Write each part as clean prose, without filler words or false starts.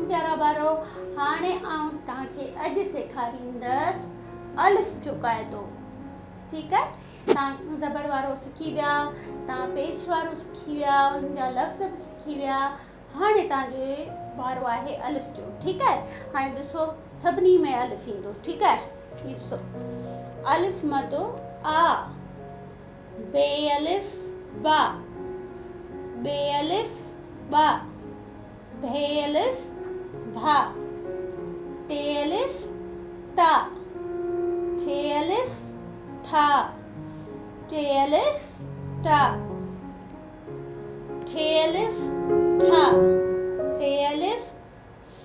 प्यारा ॿारो, हाणे आउं तव्हांखे अॼु सेखारींदसि अलिफ जो क़ाइदो। ठीकु आहे, तव्हां ज़बर वारो सिखी विया, तव्हां पेश वारो सिखी विया, उन जा लफ़्ज़ बि सिखी विया। हाणे तव्हांजे वारो आहे अलिफ जो। ठीकु आहे, हाणे ॾिसो सभिनी में अलिफ ईंदो। ठीकु आहे, हीअ ॾिसो अलिफ मदो आ, बे अलिफ बा, बे अलिफ बा, भे अलिफ भा, ते अलिफ ता, थे अलिफ था, टे अलिफ टा, ठे अलिफ ठा, से अलिफ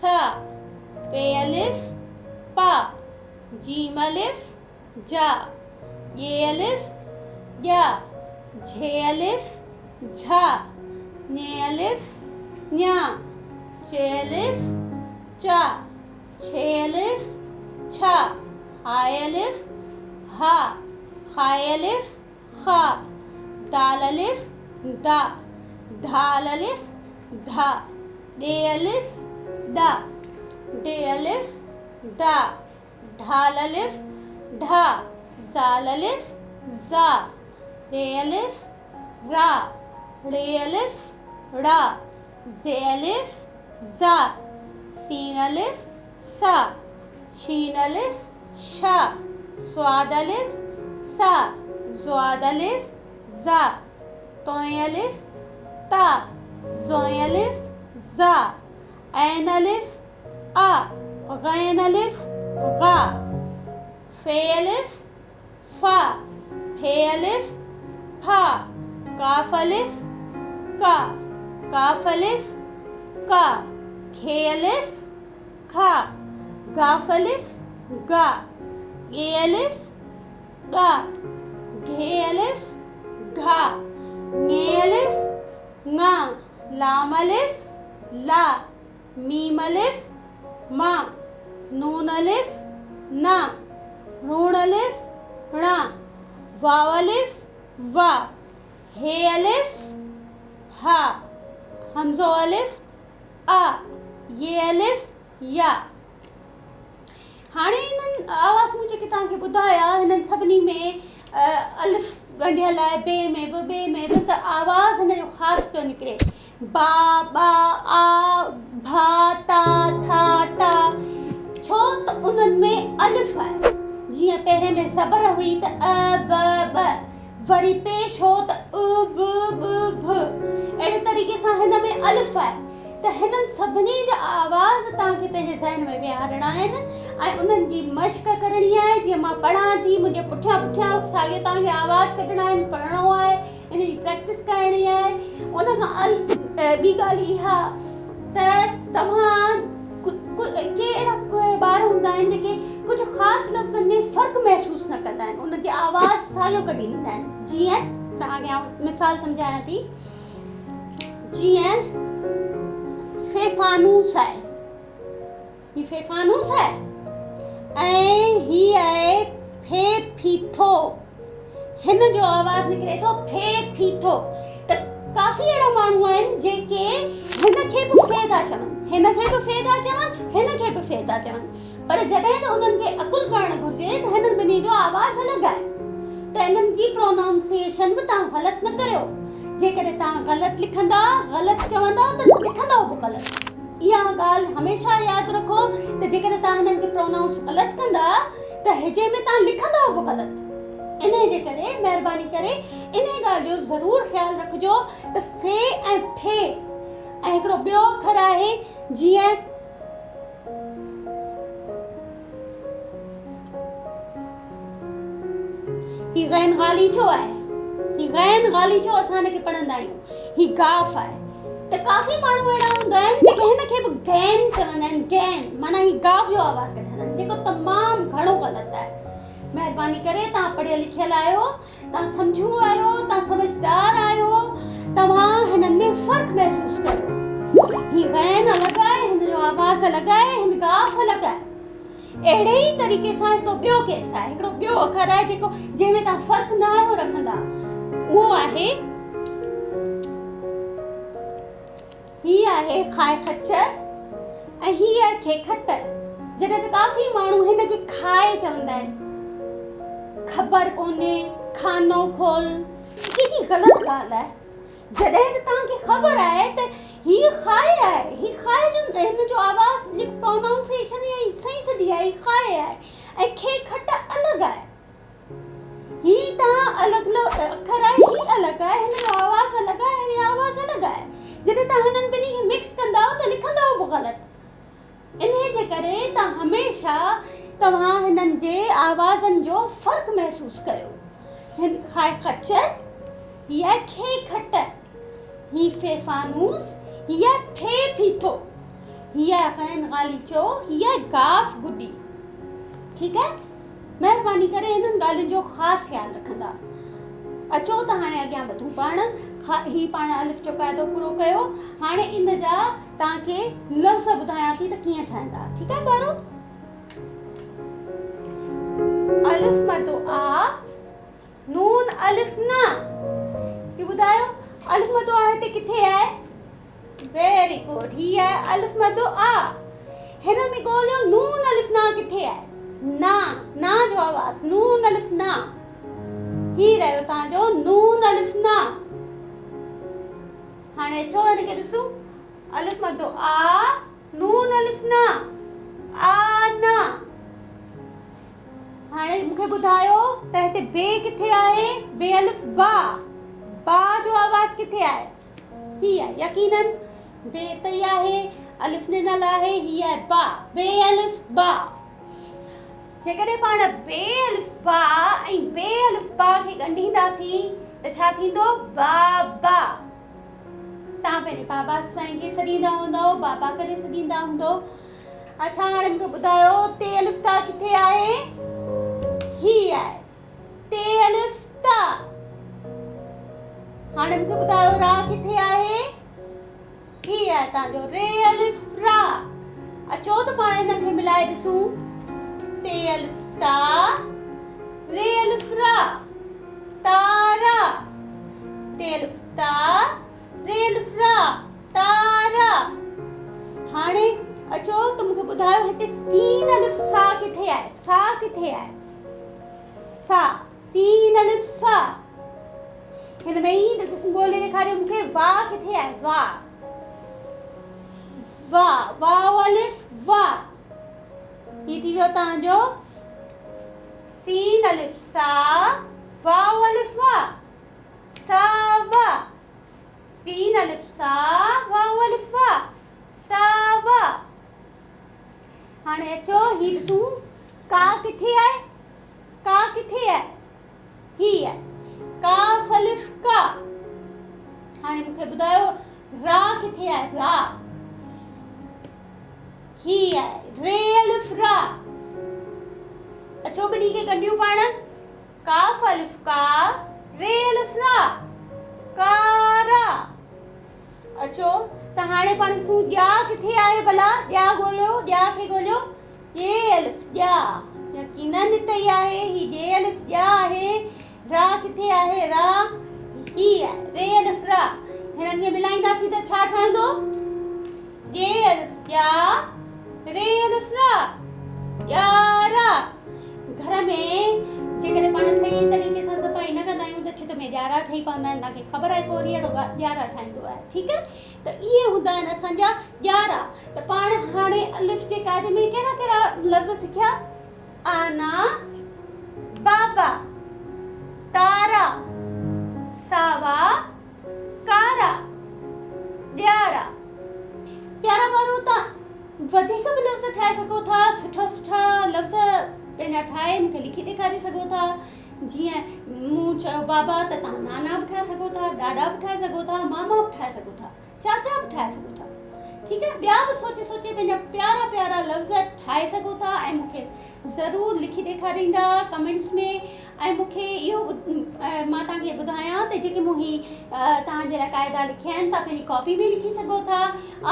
सा, पे अलिफ पा, जीम अलिफ जा, ये अलिफ या, झे अलिफ झा, ने अलिफ न्या, चे अलिफ चा, छे अलिफ छा, हाय अलिफ हा, खाय अलिफ खा, दाल अलिफ दा, धाल अलिफ धा, दे अलिफ दा, डे अलिफ डा, ढाल अलिफ ढा, जाल अलिफ जा, रे अलिफ रा, रे अलिफ रा, जे अलिफ जा, सीन अलिफ सा, शीन अलिफ शा, स्वाद अलिफ सा, ज़्वाद अलिफ जा, तोय अलिफ ता, ज़ोय अलिफ जा, ऐन अलिफ आ, गैन अलिफ गा, फे अलिफ फा, फे अलिफ फा, काफ अलिफ का, काफ अलिफ का, खे अलिफ खा, गाफ अलिफ गा, गे अलिफ गा, घे अलिफ घा, ङे अलिफ ङा, लाम अलिफ ला, मीम अलिफ मा, नून अलिफ ना, रून अलिफ णा, वाव अलिफ वा, हे अलिफ हा, हमज़ो अलिफ आ, ये अलिफ या। हाणे हिननि आवाज़ूं जेके तव्हांखे ॿुधाया, हिननि सभिनी में अलिफ ॻंढियल आहे, ॿे में बि त आवाज़ हिन जो ख़ासि पियो निकिरे। बा, बा, आ, भा, ता, था, टा, छो त उन्हनि में अलिफ आहे। जीअं पहिरें में ज़बर हुई त अ, ब, ब, वरी पेश हो त उ, ब, ब, भ। अहिड़े तरीक़े सां हिन में अलिफ आहे। त हिननि सभिनी जा आवाज़ तव्हांखे पंहिंजे ज़हन में विहारणा आहिनि ऐं उन्हनि जी मश्क करणी आहे। जीअं मां पढ़ां थी, मुंहिंजे पुठियां साॻियो तव्हांखे आवाज़ कढणा आहिनि, पढ़णो आहे, इन जी प्रैक्टिस करणी आहे। उन खां ॿी ॻाल्हि इहा त तव्हां के अहिड़ा ॿार हूंदा आहिनि जेके कुझु ख़ासि लफ़्ज़नि में फ़र्क़ु महसूसु न कंदा आहिनि, उनजी आवाज़ साॻियो कढी ॾींदा आहिनि। जीअं तव्हांखे आउं मिसाल सम्झायां थी, जीअं फेफानूस आहे, ही फेफानूस आहे ऐं ही आहे फे फीथो। हिन जो आवाज़ निकिरे थो फे फीथो। त काफ़ी अहिड़ा माण्हू आहिनि जेके हिन खे बि फे था चवनि, हिन खे बि फे था चवनि, हिन खे बि फे था चवनि, पर जॾहिं त उन्हनि खे अकुल करणु घुरिजे त हिननि ॿिन्ही जो आवाज़ अलॻि आहे। त हिननि जी प्रोनाउंसिएशन बि तव्हां ग़लति न करियो। जेकॾहिं तव्हां ग़लति लिखंदा, ग़लति चवंदा त लिखंदव बि ग़लति। इहा ॻाल्हि हमेशह यादि रखो त जेकॾहिं तव्हां हिननि खे प्रोनाउंस ग़लति कंदा त हिजे में तव्हां लिखंदव बि ग़लति। इन जे करे महिरबानी करे इन ॻाल्हि जो ज़रूरु ख़्यालु रखिजो त फे ऐं फे। ऐं हिकिड़ो ॿियो अखर आहे, जीअं ही गैन ग़ालीचो आहे, ही गैन ग़ालीचो असां हिनखे पढ़ंदा आहियूं। ही गाफ़ आहे। त काफ़ी माण्हू अहिड़ा हूंदा आहिनि जेके हिन खे बि गैन चवंदा आहिनि, गैन माना ही गाफ़ जो आवाज़ कढंदा आहिनि, जेको तमामु घणो ग़लति आहे। महिरबानी करे तव्हां पढ़ियल लिखियल आहियो, तव्हां सम्झू आहियो, तव्हां समझदार आहियो, तव्हां हिननि में फ़र्क़ु महसूसु कयो। ही गैन अलॻि आहे, हिन जो आवाज़ अलॻि आहे, हिन गाफ़ अलॻि आहे। अहिड़े ई तरीक़े सां हिकिड़ो ॿियो केस आहे, हिकिड़ो ॿियो अखर आहे जेको जंहिंमें तव्हां फ़र्क़ु न आहियो रखंदा, उहो आहे ही आहे खाए खच्चर ऐं हीअ खे खट जॾहिं त काफ़ी माण्हू हिनखे खाए चवंदा आहिनि। ख़बर कोन्हे खानो खोल, केॾी ग़लति ॻाल्हि आहे। जॾहिं त तव्हांखे ख़बर आहे त हीअ खाए आहे, हीअ खाए जो हिन जो आवाज़ जेको प्रोनाउंसिएशन आहे सही सदी आहे, हीअ खाए आहे ऐं खे खट अलॻि आहे। ही तव्हां अलॻि अखर आहे, ही अलॻि आहे, हिन जो आवाज़ अलॻि आहे, हिन जो आवाज़ अलॻि आहे। जॾहिं तव्हां हिननि ॿिन्ही खे मिक्स कंदव त लिखंदव बि ग़लति। इन जे करे तव्हां हमेशह हिननि जे आवाज़नि जो फ़र्क़ु महसूसु करियो। हिन खाए खच्चर, हीअ खे खट, ही फे फानूस, हीअ फे फीथो, हीअ खैन ॻालीचो, हीअ गाफ गुडी। ठीकु आहे, महिरबानी करे हिननि ॻाल्हियुनि जो ख़ासि ख़्यालु रखंदा। अचो त हाणे अॻियां वधूं पाण। ही पाण अलिफ जो क़ाइदो पूरो कयो। हाणे इन जा तव्हांखे लफ़्ज़ ॿुधायां थी त कीअं ठहंदा। ठीकु आहे ॿारो? अलिफ मदो आ, नून अलिफ ना। ही ॿुधायो अलिफ मदो आ हिते किथे आहे? वेरी गुड, ही आहे अलिफ मदो आ। हिन में ॻोल्हियो नून अलिफ ना किथे आहे? ना, ना जो आवाज़, नून अलिफ ना। ही रहियो तव्हांजो नून अलिफ ना। हाणे अचो हिनखे ॾिसूं। अलिफ मदो आ, नून अलिफ ना, आ ना। हाणे मूंखे ॿुधायो त हिते बे किथे आहे? बे अलिफ बा, बा जो आवाज़ किथे आहे? ही आहे यकीनन बे तई आहे, अलिफ ॾिनल आहे, ही आहे बा, बे अलिफ बा। जेकॾहिं पाण बे अलिफ बा ऐं बे अलिफ बा खे ॻंढींदासीं त छा थींदो? बाबा। तव्हां पंहिंजे बाबा साईं खे सॾींदा हूंदव, बाबा करे सॾींदा हूंदव। अच्छा, हाणे मूंखे ॿुधायो ते अलिफ ता किथे आहे? ही आहे ते अलिफ ता। हाणे मूंखे ॿुधायो रा किथे आहे? ही आहे तव्हांजो रे अलिफ रा। अचो त पाण हिननि खे मिलाए ॾिसूं। ते अलिफ ता, रे अलिफ रा, तारा। ते अलिफ ता, रे अलिफ रा, तारा। हाणे अचो त मूंखे ॿुधायो हिते सीन अलिफ सा किथे आहे? सा किथे आहे? सा, सीन अलिफ सा। हिन में ई ॻोल्हे ॾेखारियो मूंखे वा किथे आहे? वा, वा, वाव अलिफ वा। ही थी वियो तव्हांजो सीन अलिफ सा, वाव अलिफ वा, सा वा। सीन अलिफ सा, वाव अलिफ वा, सा वा। हाणे अचो ही ॾिसूं का किथे आहे? का किथे आहे? ही आहे काफ अलिफ का। हाणे मूंखे ॿुधायो रा किथे आहे? रा, ही आहे रे अलिफ रा। अचो ॿिन्ही खे ॻंढियूं पाण। काफ अलिफ का, रे अलिफ रा, कारा। अचो त हाणे पाण ॾिसूं ॼा किथे आहे भला? ॼा ॻोल्हियो, ॼा खे ॻोल्हियो। ॼे अलिफ ॼा, यकीनन हिते ई आहे, ही ॼे अलिफ ॼा आहे। रा किथे आहे? रा, ही आहे रे अलिफ रा। हिननि खे मिलाईंदासीं त छा ठहंदो? ॼे अलिफ ॼा, रे अलिफ रा, ॼारा। घर में जेकॾहिं पाण सही तरीक़े सां सफ़ाई न कंदा आहियूं त छित में ॼारा ठही पवंदा आहिनि। तव्हांखे ख़बर आहे कोई अहिड़ो ॼारा ठाहींदो आहे। ठीकु आहे, त इहे हूंदा आहिनि असांजा ॼारा। त पाण हाणे अलिफ जे क़ाइदे में कहिड़ा कहिड़ा लफ़्ज़ सिखिया? आना, बाबा, तारा, सावा, कारा, ॼारा। प्यारा वारो, तव्हां वधीक बि लफ़्ज़ ठाहे सघो था। सुठा सुठा लफ़्ज़ पंहिंजा ठाहे मूंखे लिखी ॾेखारे सघो था। जीअं मूं चयो बाबा त तव्हां नाना बि ठाहे सघो था, ॾाॾा बि ठाहे सघो था, मामा बि ठाहे सघो था, चाचा बि ठाहे सघो था। ठीकु आहे, ॿिया बि सोचे सोचे पंहिंजा प्यारा प्यारा लफ़्ज़ ठाहे सघो था ऐं मूंखे ज़रूरु लिखी ॾेखारींदा कमेंट्स में। ऐं मूंखे इहो मां तव्हांखे ॿुधायां त जेके मूं ही तव्हांजे लाइ क़ाइदा लिखिया आहिनि, तव्हां पंहिंजी कॉपी में लिखी सघो था।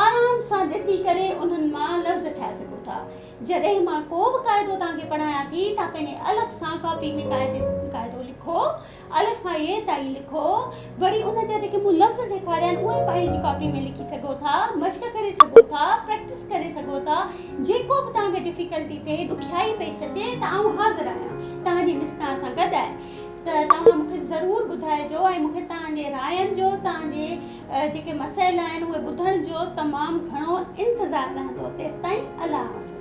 आराम सां ॾिसी करे उन्हनि मां लफ़्ज़ ठाहे सघो था। जॾहिं मां को बि क़ाइदो तव्हांखे पढ़ायां थी, तव्हां पंहिंजे अलॻि सां कॉपी में क़ाइदो लिखो, अलिफ खां ये ताईं लिखो। वरी उन जा जेके मूं लफ़्ज़ सेखारिया आहिनि उहे पंहिंजी कॉपी में लिखी सघो था, मश्क करे सघो था, प्रैक्टिस करे सघो था। जेको बि तव्हांखे डिफ़िकल्टी थिए, ॾुखियाई पई अचे त आउं हाज़िर आहियां तव्हांजी मिसकान सां गॾु आहे। त तव्हां मूंखे ज़रूरु ॿुधाइजो ऐं मूंखे तव्हांजे रायनि जो, तव्हांजे जेके मसइल आहिनि उहे ॿुधण जो तमामु घणो इंतज़ारु रहंदो। तेसिताईं अल्लाह हाफ़िज़।